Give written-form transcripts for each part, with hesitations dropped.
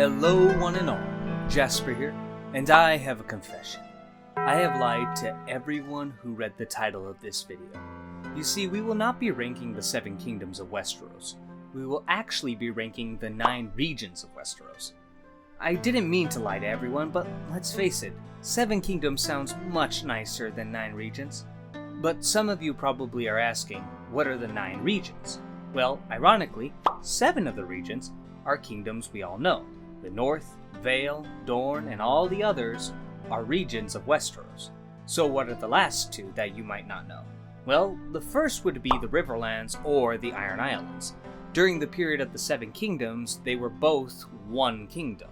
Hello one and all, Jasper here, and I have a confession. I have lied to everyone who read the title of this video. You see, we will not be ranking the 7 kingdoms of Westeros. We will actually be ranking the 9 regions of Westeros. I didn't mean to lie to everyone, but let's face it, 7 kingdoms sounds much nicer than 9 regions. But some of you probably are asking, what are the 9 regions? Well, ironically, 7 of the regions are kingdoms we all know. The North, Vale, Dorne, and all the others are regions of Westeros. So what are the last 2 that you might not know? Well, the first would be the Riverlands or the Iron Islands. During the period of the 7 kingdoms, they were both one kingdom.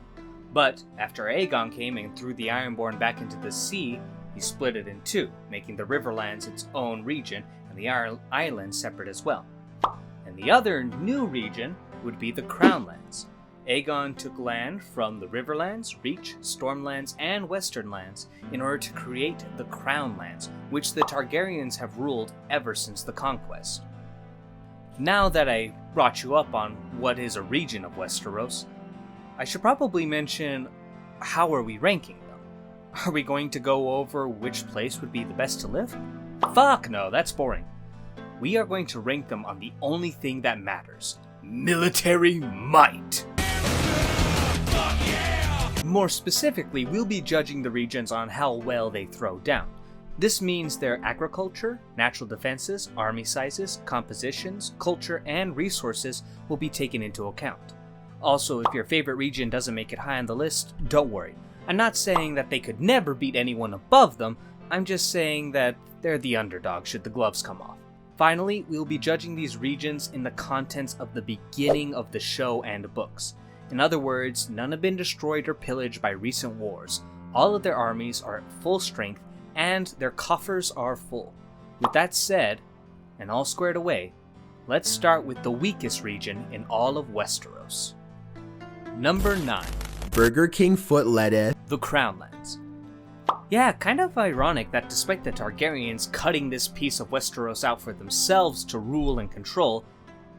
But after Aegon came and threw the Ironborn back into the sea, he split it in 2, making the Riverlands its own region and the Iron Islands separate as well. And the other new region would be the Crownlands. Aegon took land from the Riverlands, Reach, Stormlands, and Westernlands in order to create the Crownlands, which the Targaryens have ruled ever since the conquest. Now that I brought you up on what is a region of Westeros, I should probably mention, how are we ranking them? Are we going to go over which place would be the best to live? Fuck no, that's boring. We are going to rank them on the only thing that matters: military might. More specifically, we'll be judging the regions on how well they throw down. This means their agriculture, natural defenses, army sizes, compositions, culture, and resources will be taken into account. Also, if your favorite region doesn't make it high on the list, don't worry. I'm not saying that they could never beat anyone above them, I'm just saying that they're the underdog should the gloves come off. Finally, we'll be judging these regions in the contents of the beginning of the show and books. In other words, none have been destroyed or pillaged by recent wars. All of their armies are at full strength, and their coffers are full. With that said, and all squared away, let's start with the weakest region in all of Westeros. Number 9. Burger King foot lettuce. The Crownlands. Yeah, kind of ironic that despite the Targaryens cutting this piece of Westeros out for themselves to rule and control,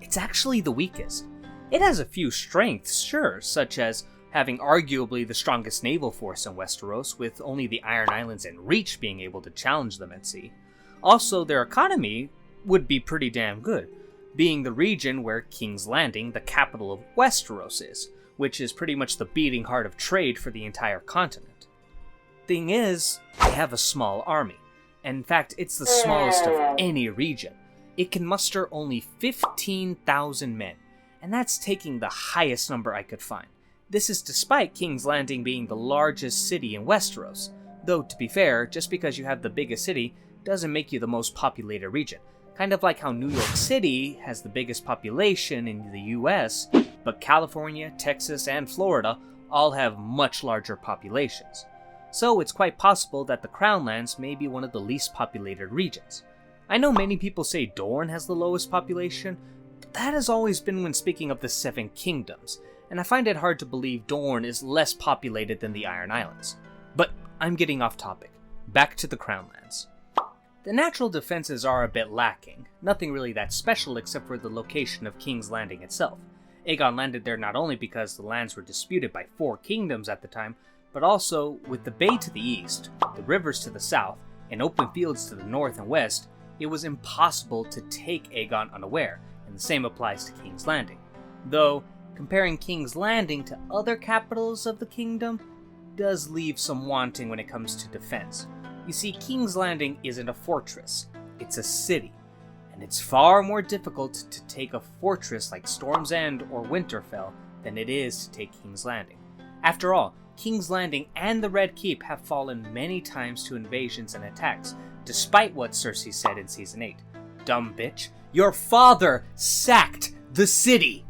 it's actually the weakest. It has a few strengths, sure, such as having arguably the strongest naval force in Westeros, with only the Iron Islands and Reach being able to challenge them at sea. Also, their economy would be pretty damn good, being the region where King's Landing, the capital of Westeros, is, which is pretty much the beating heart of trade for the entire continent. Thing is, they have a small army. In fact, it's the smallest of any region. It can muster only 15,000 men, and that's taking the highest number I could find. This is despite King's Landing being the largest city in Westeros, though to be fair, just because you have the biggest city doesn't make you the most populated region. Kind of like how New York City has the biggest population in the US, but California, Texas, and Florida all have much larger populations. So it's quite possible that the Crownlands may be one of the least populated regions. I know many people say Dorne has the lowest population, but that has always been when speaking of the 7 kingdoms, and I find it hard to believe Dorne is less populated than the Iron Islands. But I'm getting off topic. Back to the Crownlands. The natural defenses are a bit lacking, nothing really that special except for the location of King's Landing itself. Aegon landed there not only because the lands were disputed by 4 kingdoms at the time, but also with the bay to the east, the rivers to the south, and open fields to the north and west, it was impossible to take Aegon unaware, and the same applies to King's Landing. Though, comparing King's Landing to other capitals of the kingdom does leave some wanting when it comes to defense. You see, King's Landing isn't a fortress, it's a city, and it's far more difficult to take a fortress like Storm's End or Winterfell than it is to take King's Landing. After all, King's Landing and the Red Keep have fallen many times to invasions and attacks, despite what Cersei said in Season 8. Dumb bitch, your father sacked the city!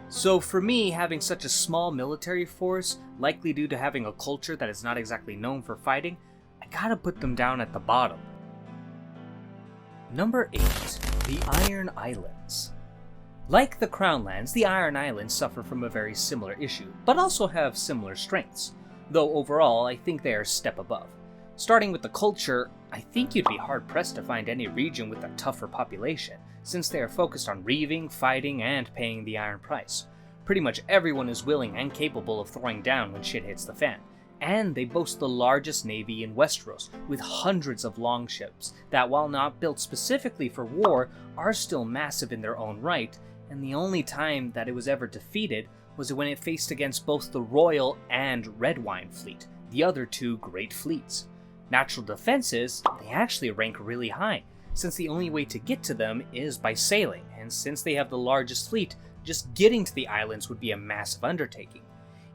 So for me, having such a small military force, likely due to having a culture that is not exactly known for fighting, I gotta put them down at the bottom. Number 8. The Iron Islands. Like the Crownlands, the Iron Islands suffer from a very similar issue, but also have similar strengths, though overall I think they are a step above. Starting with the culture, I think you'd be hard-pressed to find any region with a tougher population, since they are focused on reaving, fighting, and paying the iron price. Pretty much everyone is willing and capable of throwing down when shit hits the fan. And they boast the largest navy in Westeros, with hundreds of longships that, while not built specifically for war, are still massive in their own right, and the only time that it was ever defeated was when it faced against both the Royal and Red Wine fleet, the other two great fleets. Natural defenses, they actually rank really high, since the only way to get to them is by sailing, and since they have the largest fleet, just getting to the islands would be a massive undertaking.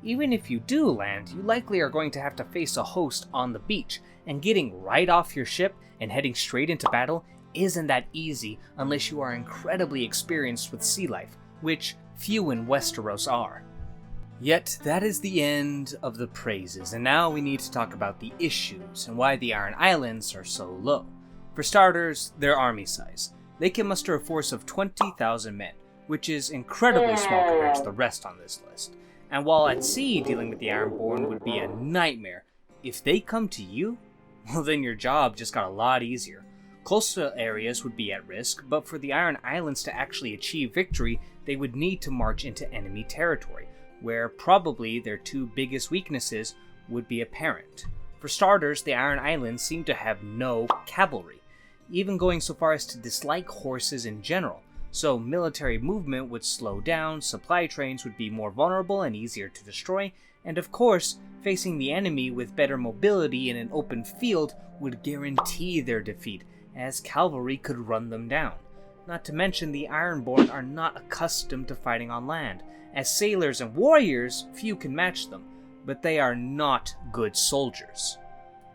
Even if you do land, you likely are going to have to face a host on the beach, and getting right off your ship and heading straight into battle isn't that easy unless you are incredibly experienced with sea life, which few in Westeros are. Yet that is the end of the praises, and now we need to talk about the issues and why the Iron Islands are so low. For starters, their army size. They can muster a force of 20,000 men, which is incredibly small compared to the rest on this list. And while at sea, dealing with the Ironborn would be a nightmare, if they come to you, well then your job just got a lot easier. Coastal areas would be at risk, but for the Iron Islands to actually achieve victory, they would need to march into enemy territory, where probably their two biggest weaknesses would be apparent. For starters, the Iron Islands seem to have no cavalry, even going so far as to dislike horses in general. So military movement would slow down, supply trains would be more vulnerable and easier to destroy, and of course, facing the enemy with better mobility in an open field would guarantee their defeat, as cavalry could run them down. Not to mention the Ironborn are not accustomed to fighting on land. As sailors and warriors, few can match them, but they are not good soldiers.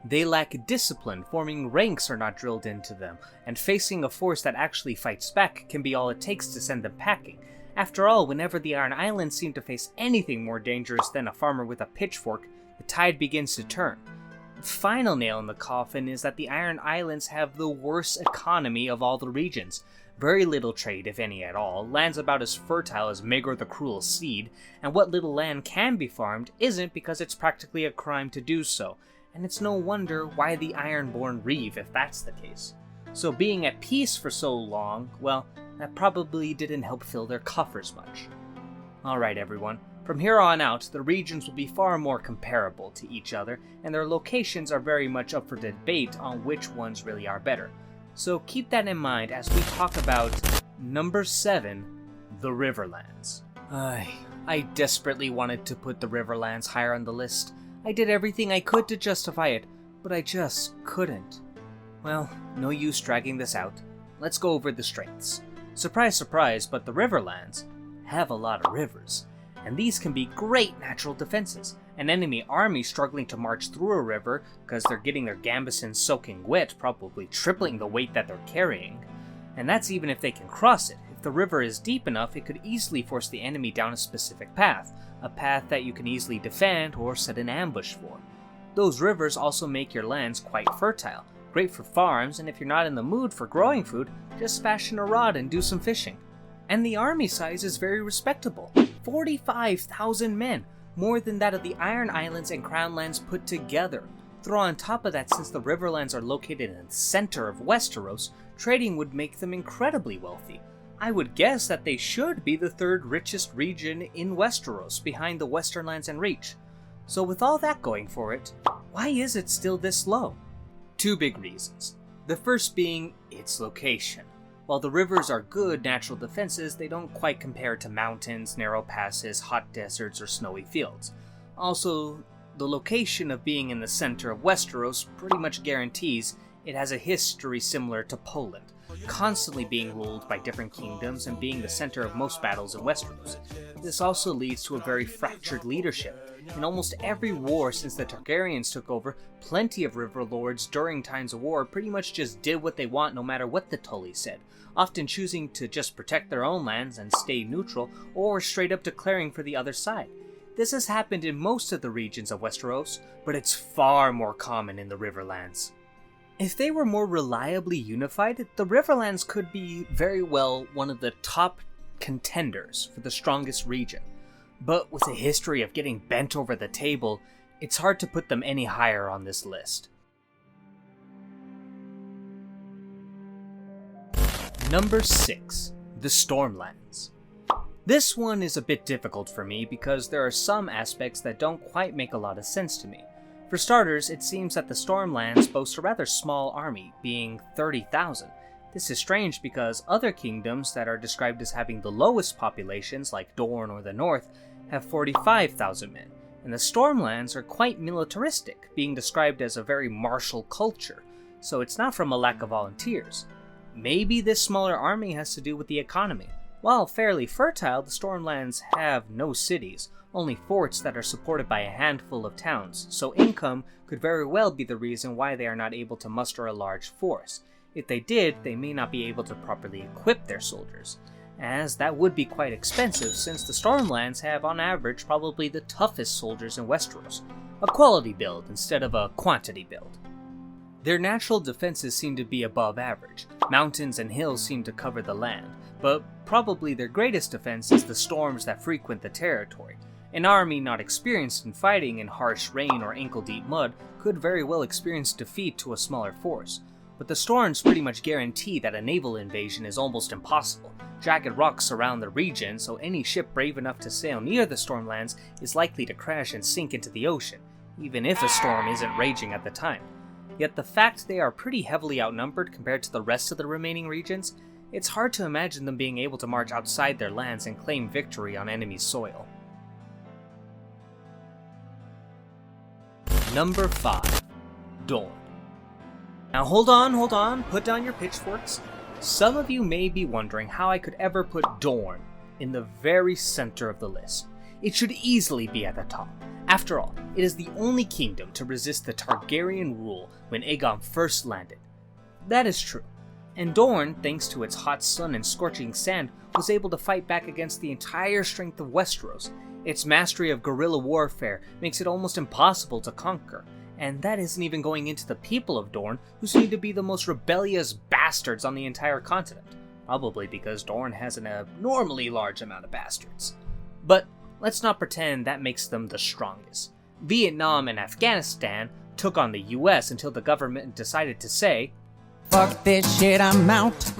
They lack discipline, forming ranks are not drilled into them, and facing a force that actually fights back can be all it takes to send them packing. After all, whenever the Iron Islands seem to face anything more dangerous than a farmer with a pitchfork, the tide begins to turn. The final nail in the coffin is that the Iron Islands have the worst economy of all the regions. Very little trade, if any at all, land's about as fertile as Maegor the Cruel Seed, and what little land can be farmed isn't because it's practically a crime to do so. And it's no wonder why the Ironborn reeve if that's the case. So being at peace for so long, well, that probably didn't help fill their coffers much. Alright everyone, from here on out, the regions will be far more comparable to each other, and their locations are very much up for debate on which ones really are better. So keep that in mind as we talk about number 7, the Riverlands. I desperately wanted to put the Riverlands higher on the list. I did everything I could to justify it, but I just couldn't. Well, no use dragging this out. Let's go over the strengths. Surprise, surprise, but the Riverlands have a lot of rivers, and these can be great natural defenses. An enemy army struggling to march through a river because they're getting their gambesons soaking wet, probably tripling the weight that they're carrying. And that's even if they can cross it. If the river is deep enough, it could easily force the enemy down a specific path, a path that you can easily defend or set an ambush for. Those rivers also make your lands quite fertile, great for farms, and if you're not in the mood for growing food, just fashion a rod and do some fishing. And the army size is very respectable, 45,000 men, more than that of the Iron Islands and Crownlands put together. Throw on top of that, since the Riverlands are located in the center of Westeros, trading would make them incredibly wealthy. I would guess that they should be the third richest region in Westeros, behind the Westernlands and Reach. So with all that going for it, why is it still this low? Two big reasons. The first being its location. While the rivers are good natural defenses, they don't quite compare to mountains, narrow passes, hot deserts, or snowy fields. Also, the location of being in the center of Westeros pretty much guarantees it has a history similar to Poland, constantly being ruled by different kingdoms and being the center of most battles in Westeros. This also leads to a very fractured leadership. In almost every war since the Targaryens took over, plenty of river lords during times of war pretty much just did what they want no matter what the Tully said, often choosing to just protect their own lands and stay neutral, or straight up declaring for the other side. This has happened in most of the regions of Westeros, but it's far more common in the Riverlands. If they were more reliably unified, the Riverlands could be very well one of the top contenders for the strongest region. But with a history of getting bent over the table, it's hard to put them any higher on this list. Number 6, the Stormlands. This one is a bit difficult for me because there are some aspects that don't quite make a lot of sense to me. For starters, it seems that the Stormlands boast a rather small army, being 30,000. This is strange because other kingdoms that are described as having the lowest populations, like Dorne or the North, have 45,000 men, and the Stormlands are quite militaristic, being described as a very martial culture, so it's not from a lack of volunteers. Maybe this smaller army has to do with the economy. While fairly fertile, the Stormlands have no cities, only forts that are supported by a handful of towns, so income could very well be the reason why they are not able to muster a large force. If they did, they may not be able to properly equip their soldiers, as that would be quite expensive since the Stormlands have on average probably the toughest soldiers in Westeros, a quality build instead of a quantity build. Their natural defenses seem to be above average. Mountains and hills seem to cover the land, but probably their greatest defense is the storms that frequent the territory. An army not experienced in fighting in harsh rain or ankle-deep mud could very well experience defeat to a smaller force, but the storms pretty much guarantee that a naval invasion is almost impossible. Jagged rocks surround the region, so any ship brave enough to sail near the Stormlands is likely to crash and sink into the ocean, even if a storm isn't raging at the time. Yet the fact they are pretty heavily outnumbered compared to the rest of the remaining regions, it's hard to imagine them being able to march outside their lands and claim victory on enemy soil. Number 5. Dorne. Now hold on, put down your pitchforks. Some of you may be wondering how I could ever put Dorne in the very center of the list. It should easily be at the top. After all, it is the only kingdom to resist the Targaryen rule when Aegon first landed. That is true, and Dorne, thanks to its hot sun and scorching sand, was able to fight back against the entire strength of Westeros. Its mastery of guerrilla warfare makes it almost impossible to conquer, and that isn't even going into the people of Dorne, who seem to be the most rebellious bastards on the entire continent, probably because Dorne has an abnormally large amount of bastards. But let's not pretend that makes them the strongest. Vietnam and Afghanistan took on the US until the government decided to say, "Fuck this shit, I'm out."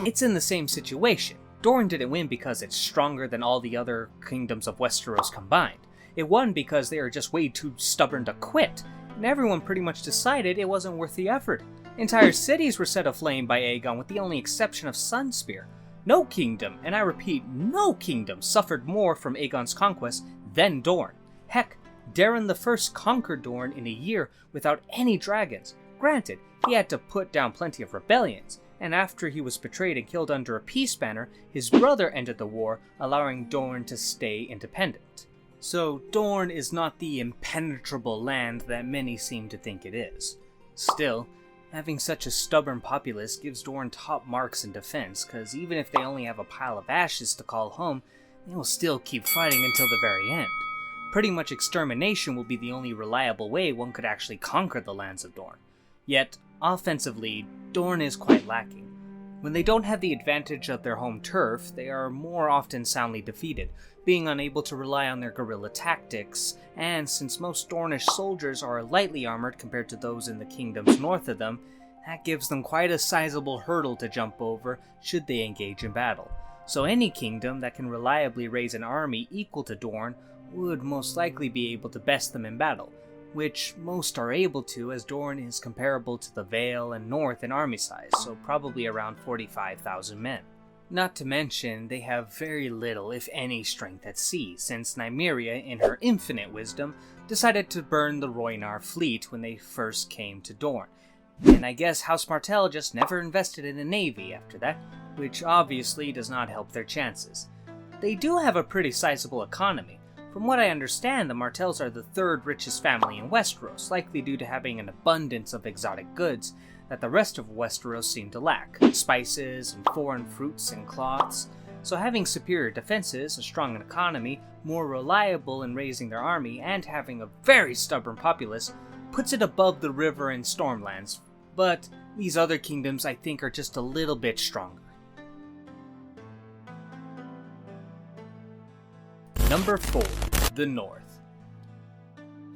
It's in the same situation. Dorne didn't win because it's stronger than all the other kingdoms of Westeros combined. It won because they are just way too stubborn to quit, and everyone pretty much decided it wasn't worth the effort. Entire cities were set aflame by Aegon with the only exception of Sunspear. No kingdom, and I repeat, no kingdom suffered more from Aegon's conquest than Dorne. Heck, Daeron I conquered Dorne in a year without any dragons. Granted, he had to put down plenty of rebellions, and after he was betrayed and killed under a peace banner, his brother ended the war, allowing Dorne to stay independent. So Dorne is not the impenetrable land that many seem to think it is. Still, having such a stubborn populace gives Dorne top marks in defense, cause even if they only have a pile of ashes to call home, they will still keep fighting until the very end. Pretty much extermination will be the only reliable way one could actually conquer the lands of Dorne. Yet, offensively, Dorne is quite lacking. When they don't have the advantage of their home turf, they are more often soundly defeated, being unable to rely on their guerrilla tactics, and since most Dornish soldiers are lightly armored compared to those in the kingdoms north of them, that gives them quite a sizable hurdle to jump over should they engage in battle. So any kingdom that can reliably raise an army equal to Dorne would most likely be able to best them in battle, which most are able to, as Dorne is comparable to the Vale and North in army size, so probably around 45,000 men. Not to mention, they have very little, if any, strength at sea, since Nymeria, in her infinite wisdom, decided to burn the Rhoynar fleet when they first came to Dorne. And I guess House Martell just never invested in a navy after that, which obviously does not help their chances. They do have a pretty sizable economy. From what I understand, the Martells are the third richest family in Westeros, likely due to having an abundance of exotic goods that the rest of Westeros seem to lack, spices and foreign fruits and cloths. So having superior defenses, a strong economy, more reliable in raising their army, and having a very stubborn populace puts it above the river and Stormlands. But these other kingdoms I think are just a little bit stronger. Number 4. The North.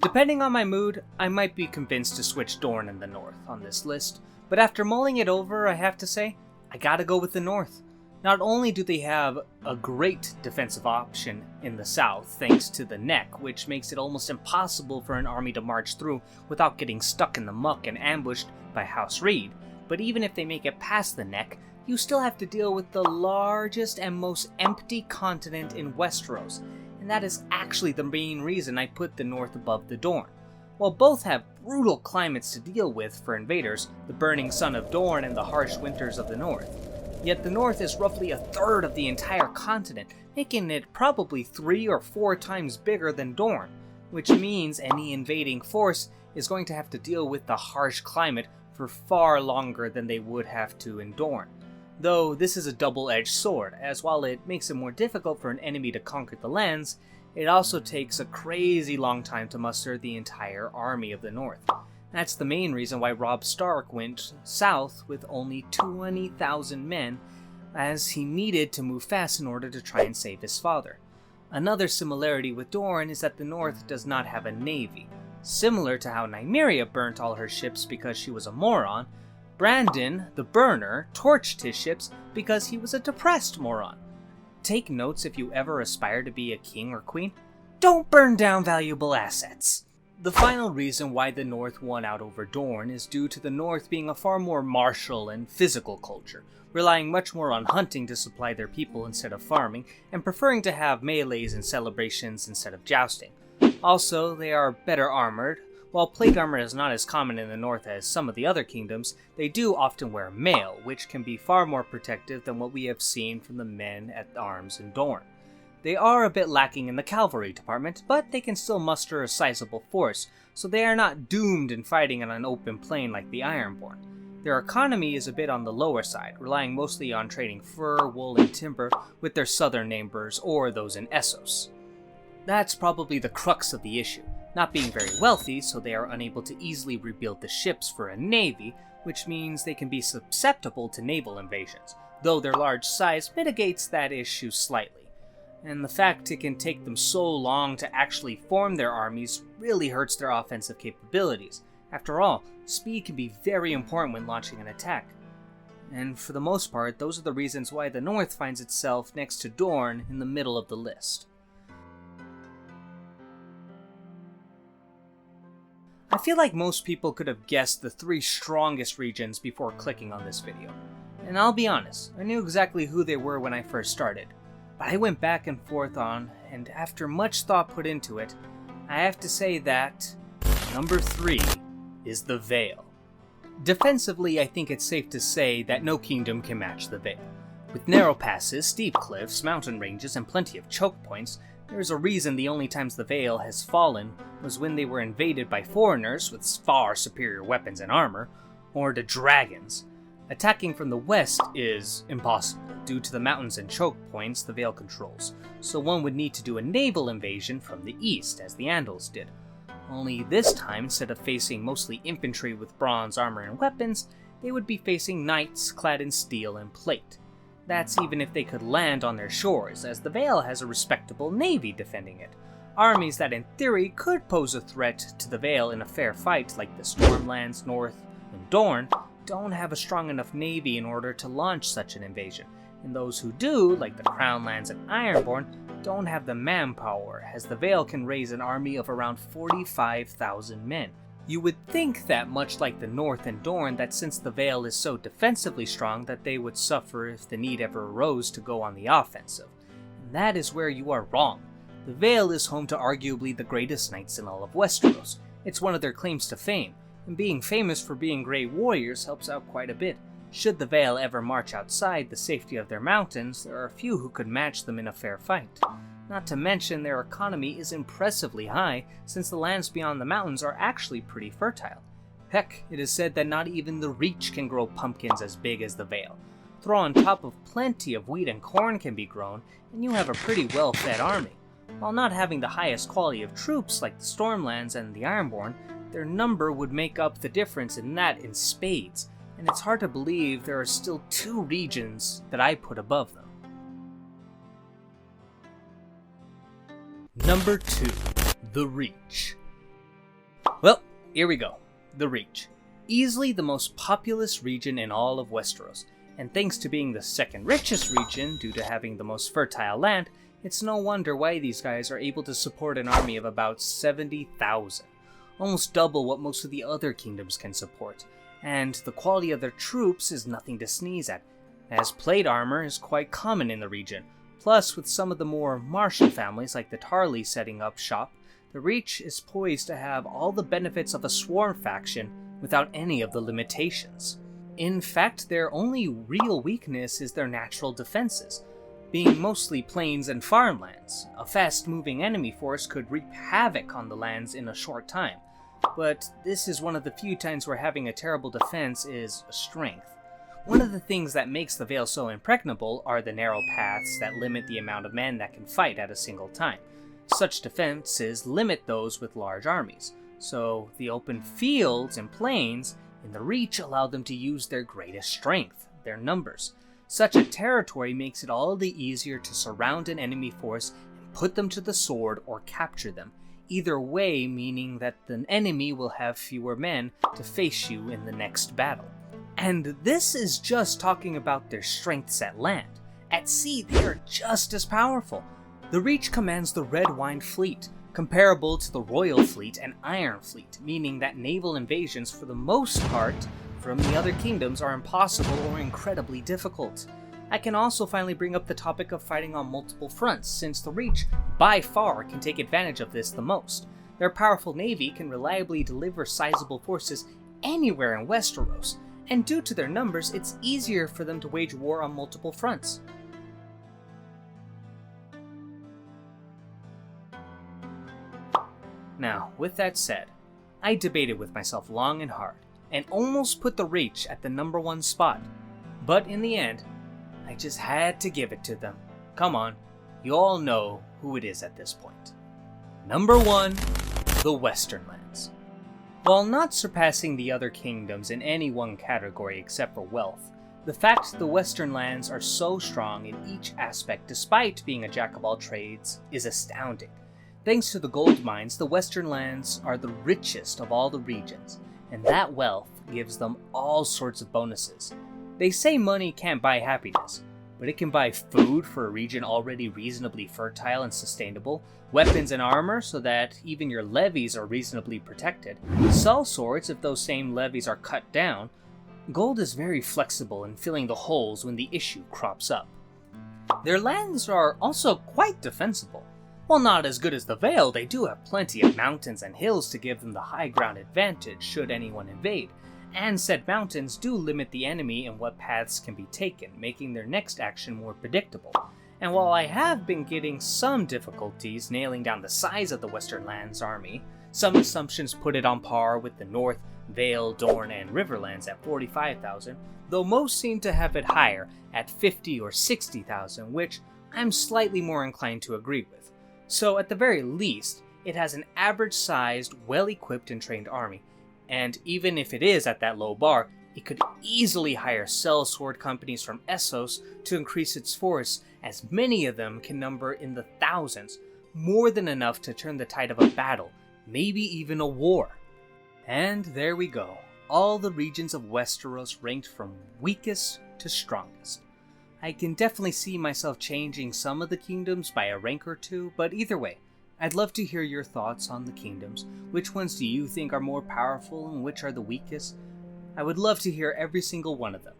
Depending on my mood, I might be convinced to switch Dorne in the North on this list, but after mulling it over, I have to say, I gotta go with the North. Not only do they have a great defensive option in the south thanks to the neck, which makes it almost impossible for an army to march through without getting stuck in the muck and ambushed by House Reed, but even if they make it past the neck, you still have to deal with the largest and most empty continent in Westeros, and that is actually the main reason I put the north above the Dorne. While both have brutal climates to deal with for invaders, the burning sun of Dorne and the harsh winters of the north, yet the north is roughly a third of the entire continent, making it probably 3 or 4 times bigger than Dorne, which means any invading force is going to have to deal with the harsh climate for far longer than they would have to in Dorne. Though this is a double-edged sword, as while it makes it more difficult for an enemy to conquer the lands, it also takes a crazy long time to muster the entire army of the north. That's the main reason why Robb Stark went south with only 20,000 men, as he needed to move fast in order to try and save his father. Another similarity with Dorne is that the north does not have a navy. Similar to how Nymeria burnt all her ships because she was a moron, Brandon, the Burner, torched his ships because he was a depressed moron. Take notes if you ever aspire to be a king or queen. Don't burn down valuable assets. The final reason why the North won out over Dorne is due to the North being a far more martial and physical culture, relying much more on hunting to supply their people instead of farming, and preferring to have melees and celebrations instead of jousting. Also, they are better armored. While plate armor is not as common in the north as some of the other kingdoms, they do often wear mail, which can be far more protective than what we have seen from the men at arms in Dorne. They are a bit lacking in the cavalry department, but they can still muster a sizable force, so they are not doomed in fighting on an open plain like the Ironborn. Their economy is a bit on the lower side, relying mostly on trading fur, wool, and timber with their southern neighbors or those in Essos. That's probably the crux of the issue. Not being very wealthy, so they are unable to easily rebuild the ships for a navy, which means they can be susceptible to naval invasions, though their large size mitigates that issue slightly. And the fact it can take them so long to actually form their armies really hurts their offensive capabilities. After all, speed can be very important when launching an attack. And for the most part, those are the reasons why the North finds itself next to Dorne in the middle of the list. I feel like most people could have guessed the 3 strongest regions before clicking on this video. And I'll be honest, I knew exactly who they were when I first started. But I went back and forth on, and after much thought put into it, I have to say that number 3 is the Vale. Defensively, I think it's safe to say that no kingdom can match the Vale. With narrow passes, steep cliffs, mountain ranges, and plenty of choke points, there's a reason the only times the Vale has fallen was when they were invaded by foreigners with far superior weapons and armor, or the dragons. Attacking from the west is impossible due to the mountains and choke points the Vale controls, so one would need to do a naval invasion from the east, as the Andals did. Only this time, instead of facing mostly infantry with bronze armor and weapons, they would be facing knights clad in steel and plate. That's even if they could land on their shores, as the Vale has a respectable navy defending it. Armies that in theory could pose a threat to the Vale in a fair fight, like the Stormlands, North, and Dorne, don't have a strong enough navy in order to launch such an invasion, and those who do, like the Crownlands and Ironborn, don't have the manpower, as the Vale can raise an army of around 45,000 men. You would think that, much like the North and Dorne, that since the Vale is so defensively strong that they would suffer if the need ever arose to go on the offensive. And that is where you are wrong. The Vale is home to arguably the greatest knights in all of Westeros. It's one of their claims to fame, and being famous for being great warriors helps out quite a bit. Should the Vale ever march outside the safety of their mountains, there are few who could match them in a fair fight. Not to mention their economy is impressively high, since the lands beyond the mountains are actually pretty fertile. Heck, it is said that not even the Reach can grow pumpkins as big as the Vale. Throw on top of plenty of wheat and corn can be grown, and you have a pretty well-fed army. While not having the highest quality of troops like the Stormlands and the Ironborn, their number would make up the difference in that in spades, and it's hard to believe there are still 2 regions that I put above them. Number 2, the Reach. Well, here we go. The Reach. Easily the most populous region in all of Westeros. and thanks to being the second richest region due to having the most fertile land, it's no wonder why these guys are able to support an army of about 70,000, almost double what most of the other kingdoms can support, and the quality of their troops is nothing to sneeze at, as plate armor is quite common in the region. Plus, with some of the more martial families like the Tarly setting up shop, the Reach is poised to have all the benefits of a swarm faction without any of the limitations. In fact, their only real weakness is their natural defenses, being mostly plains and farmlands. A fast-moving enemy force could wreak havoc on the lands in a short time, but this is one of the few times where having a terrible defense is a strength. One of the things that makes the Vale so impregnable are the narrow paths that limit the amount of men that can fight at a single time. Such defenses limit those with large armies, so the open fields and plains in the Reach allow them to use their greatest strength, their numbers. Such a territory makes it all the easier to surround an enemy force and put them to the sword or capture them, either way meaning that the enemy will have fewer men to face you in the next battle. And this is just talking about their strengths at land. At sea, they are just as powerful. The Reach commands the Red Wine Fleet, comparable to the Royal Fleet and Iron Fleet, meaning that naval invasions for the most part from the other kingdoms are impossible or incredibly difficult. I can also finally bring up the topic of fighting on multiple fronts, since the Reach, by far, can take advantage of this the most. Their powerful navy can reliably deliver sizable forces anywhere in Westeros, and due to their numbers, it's easier for them to wage war on multiple fronts. Now, with that said, I debated with myself long and hard, and almost put the Reach at the number 1 spot. But in the end, I just had to give it to them. Come on, you all know who it is at this point. Number 1, the Westernlands. While not surpassing the other kingdoms in any one category except for wealth, the fact the Westernlands are so strong in each aspect despite being a jack-of-all-trades is astounding. Thanks to the gold mines, the Westernlands are the richest of all the regions, and that wealth gives them all sorts of bonuses. They say money can't buy happiness, but it can buy food for a region already reasonably fertile and sustainable, weapons and armor so that even your levies are reasonably protected, sell swords if those same levies are cut down. Gold is very flexible in filling the holes when the issue crops up. Their lands are also quite defensible. While not as good as the Vale, they do have plenty of mountains and hills to give them the high ground advantage should anyone invade, and said mountains do limit the enemy in what paths can be taken, making their next action more predictable. And while I have been getting some difficulties nailing down the size of the Westernlands army, some assumptions put it on par with the North, Vale, Dorne, and Riverlands at 45,000, though most seem to have it higher at 50 or 60,000, which I'm slightly more inclined to agree with. So at the very least, it has an average-sized, well-equipped and trained army, and even if it is at that low bar, it could easily hire sellsword companies from Essos to increase its force, as many of them can number in the thousands, more than enough to turn the tide of a battle, maybe even a war. And there we go, all the regions of Westeros ranked from weakest to strongest. I can definitely see myself changing some of the kingdoms by a rank or two, but either way, I'd love to hear your thoughts on the kingdoms. Which ones do you think are more powerful and which are the weakest? I would love to hear every single one of them.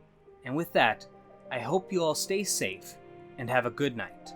And with that, I hope you all stay safe and have a good night.